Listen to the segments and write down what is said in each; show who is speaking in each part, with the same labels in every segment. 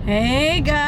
Speaker 1: Hey guys!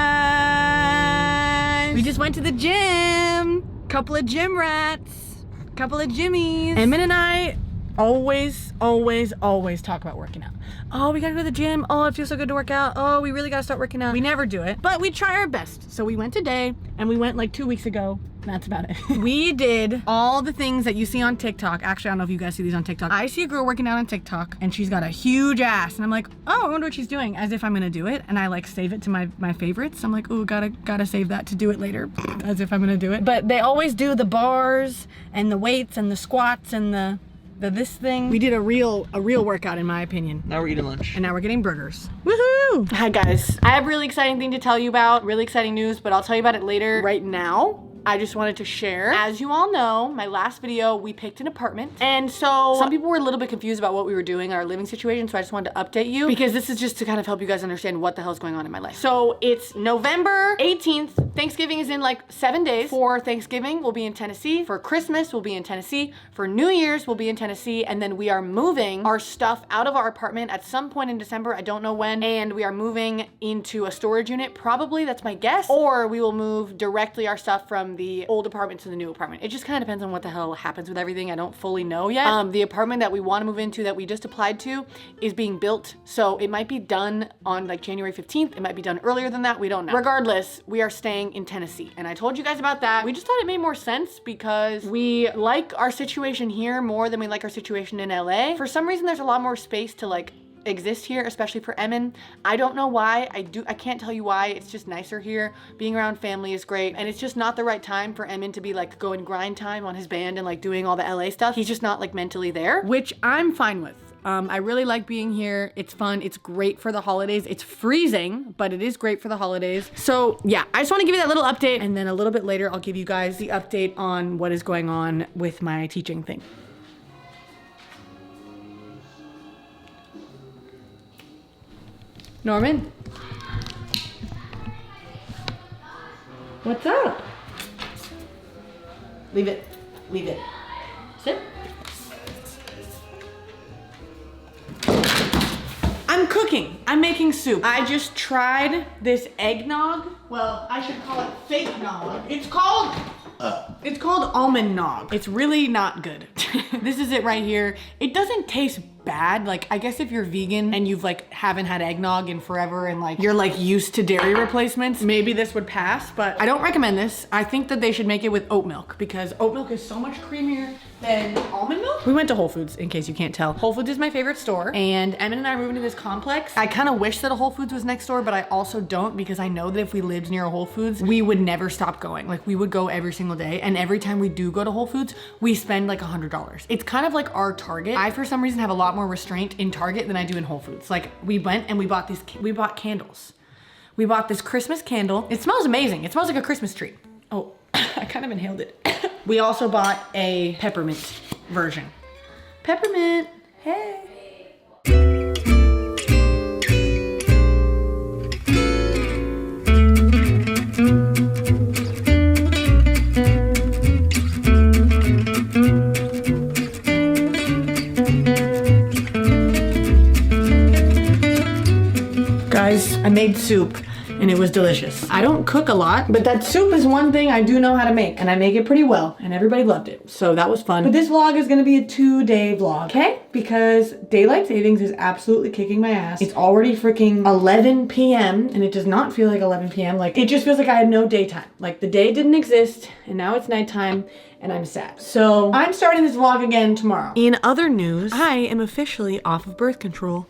Speaker 1: We just went to the gym. Couple of gym rats. Couple of jimmies. Emin and I always talk about working out. Oh, we gotta go to the gym. Oh, it feels so good to work out. Oh, we really gotta start working out. We never do it, but we try our best. So we went today and we went like 2 weeks ago. That's about it. We did all the things that you see on TikTok. Actually, I don't know if you guys see these on TikTok. I see a girl working out on TikTok and she's got a huge ass. And I'm like, oh, I wonder what she's doing, as if I'm gonna do it. And I like save it to my favorites. I'm like, oh, gotta save that to do it later, as if I'm gonna do it. But they always do the bars and the weights and the squats and the this thing. We did a real workout, in my opinion.
Speaker 2: Now we're eating lunch.
Speaker 1: And now we're getting burgers. Woohoo! Hi guys. I have a really exciting thing to tell you about, really exciting news, but I'll tell you about it later. Right now, I just wanted to share. As you all know, my last video, we picked an apartment. And so some people were a little bit confused about what we were doing, our living situation. So I just wanted to update you because this is just to kind of help you guys understand what the hell is going on in my life. So it's November 18th. Thanksgiving is in like 7 days. For Thanksgiving, we'll be in Tennessee. For Christmas, we'll be in Tennessee. For New Year's, we'll be in Tennessee. And then we are moving our stuff out of our apartment at some point in December. I don't know when. And we are moving into a storage unit, probably, that's my guess. Or we will move directly our stuff from the old apartment to the new apartment. It just kind of depends on what the hell happens with everything. I don't fully know yet. The apartment that we want to move into that we just applied to is being built. So it might be done on like January 15th. It might be done earlier than that. We don't know. Regardless, we are staying in Tennessee. And I told you guys about that. We just thought it made more sense because we like our situation here more than we like our situation in LA. For some reason, there's a lot more space to like exist here, especially for Emin. I don't know why. I can't tell you why. It's just nicer here. Being around family is great. And it's just not the right time for Emin to be like going grind time on his band and like doing all the LA stuff. He's just not like mentally there, which I'm fine with. I really like being here. It's fun. It's great for the holidays. It's freezing, but it is great for the holidays. So yeah, I just want to give you that little update. And then a little bit later, I'll give you guys the update on what is going on with my teaching thing. Norman? What's up? Leave it. Leave it. Sit. I'm cooking. I'm making soup. I just tried this eggnog. Well, I should call it fake nog. It's called almond nog. It's really not good. This is it right here. It doesn't taste bad. Like, I guess if you're vegan and you've like haven't had eggnog in forever and like you're like used to dairy replacements, maybe this would pass, but I don't recommend this. I think that they should make it with oat milk because oat milk is so much creamier than almond milk. We went to Whole Foods, in case you can't tell. Whole Foods is my favorite store, and Emin and I moved into this complex. I kind of wish that a Whole Foods was next door, but I also don't, because I know that if we lived near a Whole Foods, we would never stop going. Like, we would go every single day, and every time we do go to Whole Foods, we spend like $100. It's kind of like our Target. I, for some reason, have a lot more restraint in Target than I do in Whole Foods. Like, we went and we bought candles. We bought this Christmas candle. It smells amazing. It smells like a Christmas tree. Oh, I kind of inhaled it. We also bought a peppermint version. Peppermint, hey. Guys, I made soup. And it was delicious. I don't cook a lot, but that soup is one thing I do know how to make, and I make it pretty well, and everybody loved it. So that was fun. But this vlog is gonna be a 2-day vlog, okay? Because daylight savings is absolutely kicking my ass. It's already freaking 11 p.m. and it does not feel like 11 p.m. Like, it just feels like I had no daytime. Like, the day didn't exist, and now it's nighttime, and I'm sad. So I'm starting this vlog again tomorrow. In other news, I am officially off of birth control.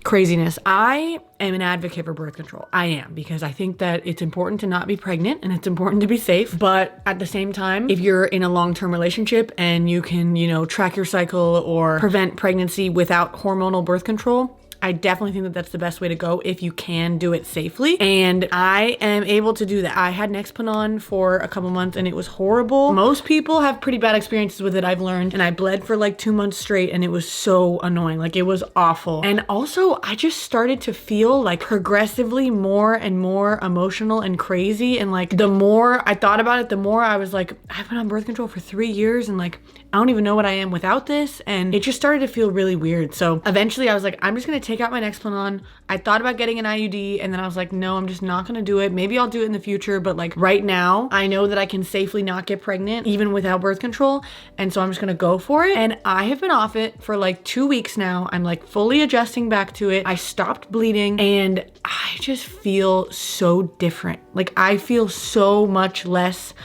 Speaker 1: Craziness. I am an advocate for birth control. I am, because I think that it's important to not be pregnant and it's important to be safe. But at the same time, if you're in a long-term relationship and you can, you know, track your cycle or prevent pregnancy without hormonal birth control, I definitely think that that's the best way to go if you can do it safely. And I am able to do that. I had Nexplanon for a couple months and it was horrible. Most people have pretty bad experiences with it, I've learned. And I bled for like 2 months straight and it was so annoying. Like, it was awful. And also, I just started to feel like progressively more and more emotional and crazy. And like, the more I thought about it, the more I was like, I've been on birth control for 3 years and like, I don't even know what I am without this. And it just started to feel really weird. So eventually I was like, I'm just gonna take out my Nexplanon. I thought about getting an IUD, and then I was like, no, I'm just not gonna do it. Maybe I'll do it in the future, but like right now, I know that I can safely not get pregnant even without birth control. And so I'm just gonna go for it. And I have been off it for like 2 weeks now. I'm like fully adjusting back to it. I stopped bleeding, and I just feel so different. Like I feel so much less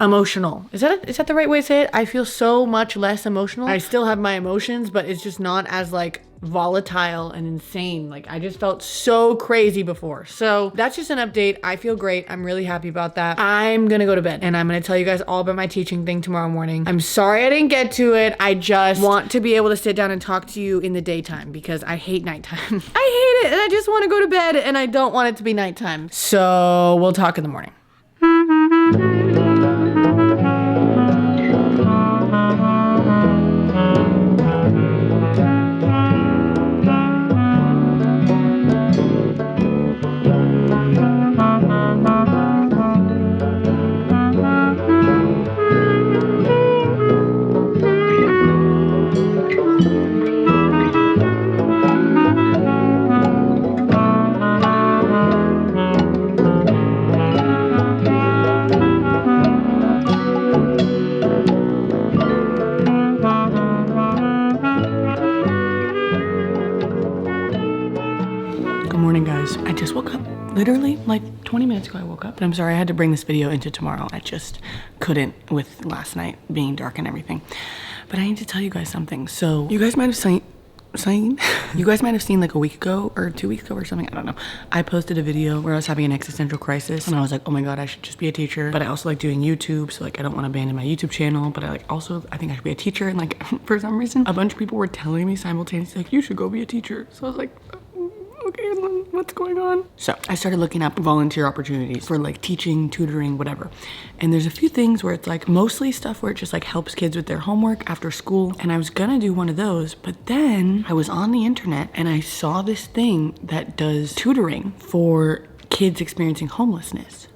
Speaker 1: emotional. Is that the right way to say it? I feel so much less emotional. I still have my emotions, but it's just not as like volatile and insane. Like I just felt so crazy before. So that's just an update. I feel great. I'm really happy about that. I'm gonna go to bed and I'm gonna tell you guys all about my teaching thing tomorrow morning. I'm sorry I didn't get to it. I just want to be able to sit down and talk to you in the daytime because I hate nighttime. I hate it and I just want to go to bed and I don't want it to be nighttime. So we'll talk in the morning. I just woke up. Literally like 20 minutes ago I woke up. But I'm sorry I had to bring this video into tomorrow. I just couldn't with last night being dark and everything. But I need to tell you guys something. So you guys might have seen you guys might have seen like a week ago or 2 weeks ago or something, I don't know. I posted a video where I was having an existential crisis and I was like, oh my god, I should just be a teacher. But I also like doing YouTube, so like I don't want to abandon my YouTube channel, but I like also I think I should be a teacher. And like for some reason a bunch of people were telling me simultaneously like, you should go be a teacher. So I was like, okay, what's going on? So I started looking up volunteer opportunities for like teaching, tutoring, whatever. And there's a few things where it's like mostly stuff where it just like helps kids with their homework after school. And I was gonna do one of those, but then I was on the internet and I saw this thing that does tutoring for kids experiencing homelessness.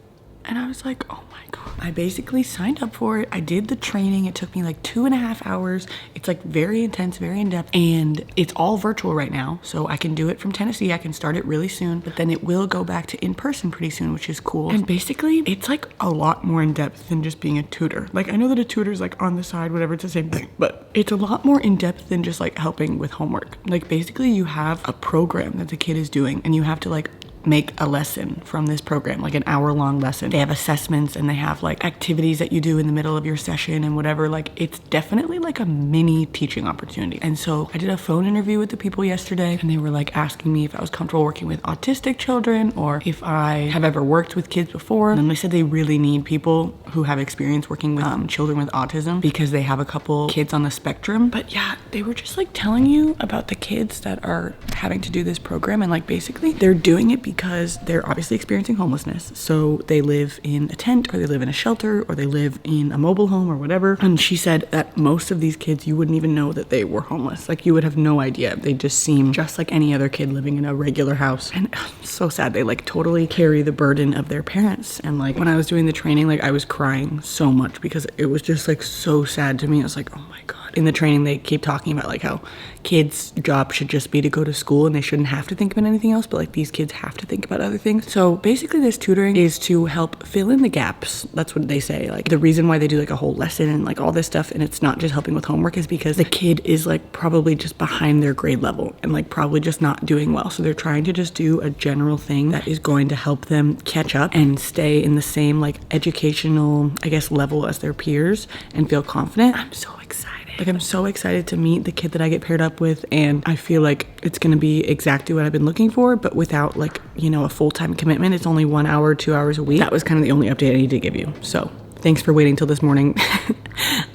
Speaker 1: And I was like, oh my god. I basically signed up for it. I did the training. It took me like 2.5 hours. It's like very intense, very in-depth, and it's all virtual right now. So I can do it from Tennessee. I can start it really soon, but then it will go back to in-person pretty soon, which is cool. And basically it's like a lot more in-depth than just being a tutor. Like I know that a tutor is like on the side, whatever, it's the same thing, but it's a lot more in-depth than just like helping with homework. Like basically you have a program that the kid is doing and you have to like make a lesson from this program, like an hour-long lesson. They have assessments and they have like activities that you do in the middle of your session and whatever. Like it's definitely like a mini teaching opportunity. And so I did a phone interview with the people yesterday and they were like asking me if I was comfortable working with autistic children or if I have ever worked with kids before. And they said they really need people who have experience working with children with autism because they have a couple kids on the spectrum. But yeah, they were just like telling you about the kids that are having to do this program, and like basically they're doing it because they're obviously experiencing homelessness. So they live in a tent or they live in a shelter or they live in a mobile home or whatever. And she said that most of these kids, you wouldn't even know that they were homeless. Like you would have no idea. They just seem just like any other kid living in a regular house. And so sad. They like totally carry the burden of their parents. And like when I was doing the training, like I was crying so much because it was just like so sad to me. I was like, oh my god. In the training, they keep talking about like how kids' job should just be to go to school and they shouldn't have to think about anything else, but like these kids have to think about other things. So basically this tutoring is to help fill in the gaps. That's what they say. Like the reason why they do like a whole lesson and like all this stuff and it's not just helping with homework is because the kid is like probably just behind their grade level and like probably just not doing well. So they're trying to just do a general thing that is going to help them catch up and stay in the same like educational, I guess, level as their peers and feel confident. I'm so excited. Like I'm so excited to meet the kid that I get paired up with, and I feel like it's gonna be exactly what I've been looking for, but without like, you know, a full-time commitment. It's only 1 hour, 2 hours a week. That was kind of the only update I need to give you. So thanks for waiting till this morning.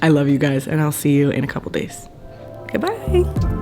Speaker 1: I love you guys and I'll see you in a couple days. Goodbye.